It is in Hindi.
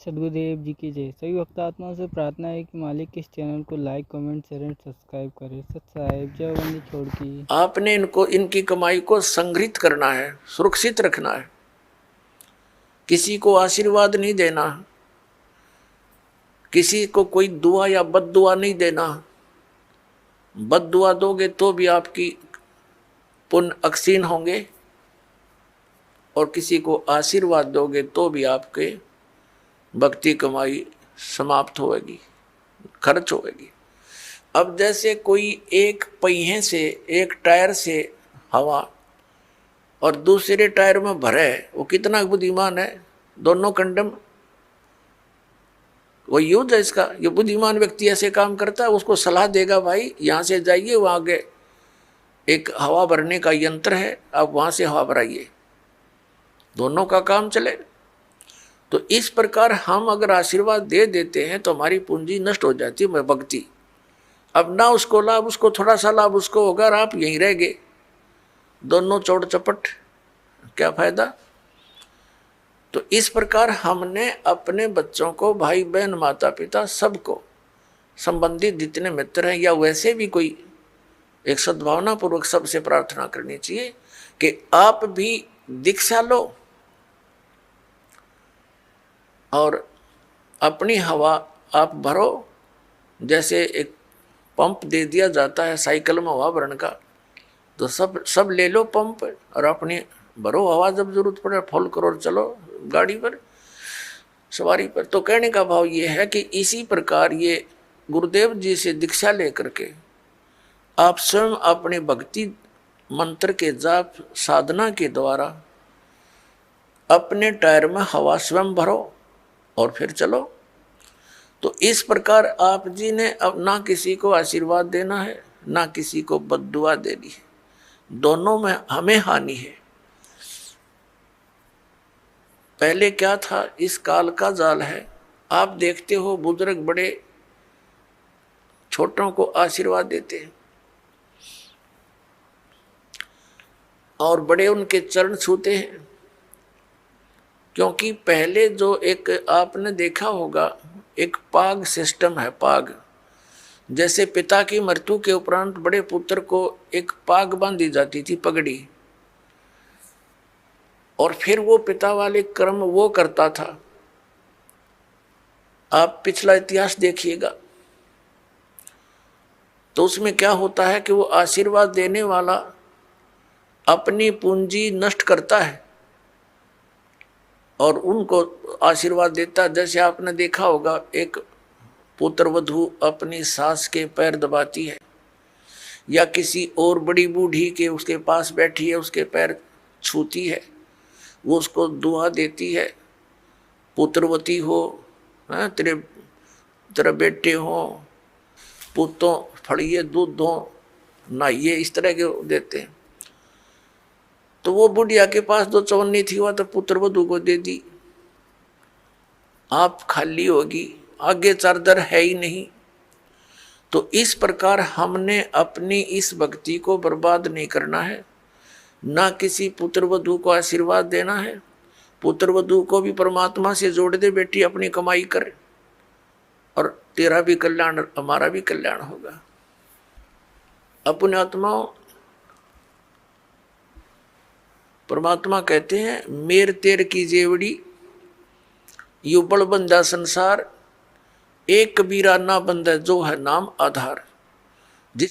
सद्गुरुदेव जी की जय। सभी भक्त आत्माओं से प्रार्थना है कि मालिक इस चैनल को like, comment, share and subscribe करें। सत साहिब जय बंदी छोड़ की। आपने इनकी कमाई को संग्रहित करना है, सुरक्षित रखना है। किसी को आशीर्वाद नहीं देना, किसी को कोई दुआ या बद दुआ नहीं देना। बद दुआ दोगे तो भी आपकी पुण्य अक्षीण होंगे, और किसी को आशीर्वाद दोगे तो भी आपके भक्ति कमाई समाप्त होगी, खर्च होगी। अब जैसे कोई एक पहिए से, एक टायर से हवा और दूसरे टायर में भरे, वो कितना बुद्धिमान है। दोनों कंडम, वो युद्ध है इसका। ये बुद्धिमान व्यक्ति ऐसे काम करता है, उसको सलाह देगा भाई यहाँ से जाइए, वहाँ आगे एक हवा भरने का यंत्र है, आप वहाँ से हवा भराइए, दोनों का काम चले। तो इस प्रकार हम अगर आशीर्वाद दे देते हैं तो हमारी पूंजी नष्ट हो जाती है, भक्ति। अब ना उसको लाभ, उसको थोड़ा सा लाभ उसको होगा, और आप यहीं रह गए, दोनों चौड़ चपट, क्या फायदा। तो इस प्रकार हमने अपने बच्चों को, भाई बहन, माता पिता, सबको, संबंधित जितने मित्र हैं, या वैसे भी कोई, एक सद्भावना पूर्वक सबसे प्रार्थना करनी चाहिए कि आप भी दीक्षा लो और अपनी हवा आप भरो। जैसे एक पंप दे दिया जाता है साइकिल में हवा भरने का, तो सब ले लो पंप और अपनी भरो हवा, जब जरूरत पड़े फुल करो और चलो गाड़ी पर, सवारी पर। तो कहने का भाव ये है कि इसी प्रकार ये गुरुदेव जी से दीक्षा लेकर के आप स्वयं अपने भक्ति मंत्र के जाप साधना के द्वारा अपने टायर में हवा स्वयं भरो और फिर चलो। तो इस प्रकार आप जी ने अब ना किसी को आशीर्वाद देना है, ना किसी को बद्दुआ देनी है, दोनों में हमें हानि है। पहले क्या था, इस काल का जाल है। आप देखते हो बुजुर्ग बड़े छोटों को आशीर्वाद देते हैं और बड़े उनके चरण छूते हैं, क्योंकि पहले जो एक आपने देखा होगा, एक पाग सिस्टम है। पाग जैसे पिता की मृत्यु के उपरांत बड़े पुत्र को एक पाग बांधी जाती थी, पगड़ी, और फिर वो पिता वाले कर्म वो करता था। आप पिछला इतिहास देखिएगा तो उसमें क्या होता है कि वो आशीर्वाद देने वाला अपनी पूंजी नष्ट करता है और उनको आशीर्वाद देता। जैसे आपने देखा होगा, एक पुत्र वधू अपनी सास के पैर दबाती है, या किसी और बड़ी बूढ़ी के उसके पास बैठी है उसके पैर छूती है, वो उसको दुआ देती है, पुत्रवती हो, तेरे बेटे हो, पुतों फड़िए दूध दो, नहाइए, इस तरह के देते हैं। तो वो बुढ़िया के पास दो चवन्नी थी, वह तो पुत्र वधू को दे दी, आप खाली होगी, आगे चारदर है ही नहीं। तो इस प्रकार हमने अपनी इस भक्ति को बर्बाद नहीं करना है, ना किसी पुत्र वधू को आशीर्वाद देना है। पुत्र वधू को भी परमात्मा से जोड़ दे, बेटी अपनी कमाई कर, और तेरा भी कल्याण हमारा भी कल्याण होगा। अपने आत्माओं, परमात्मा कहते हैं, मेर तेर की जेवड़ी यू बड़ बंदा संसार, एक कबीरा ना बंदा जो है नाम आधार।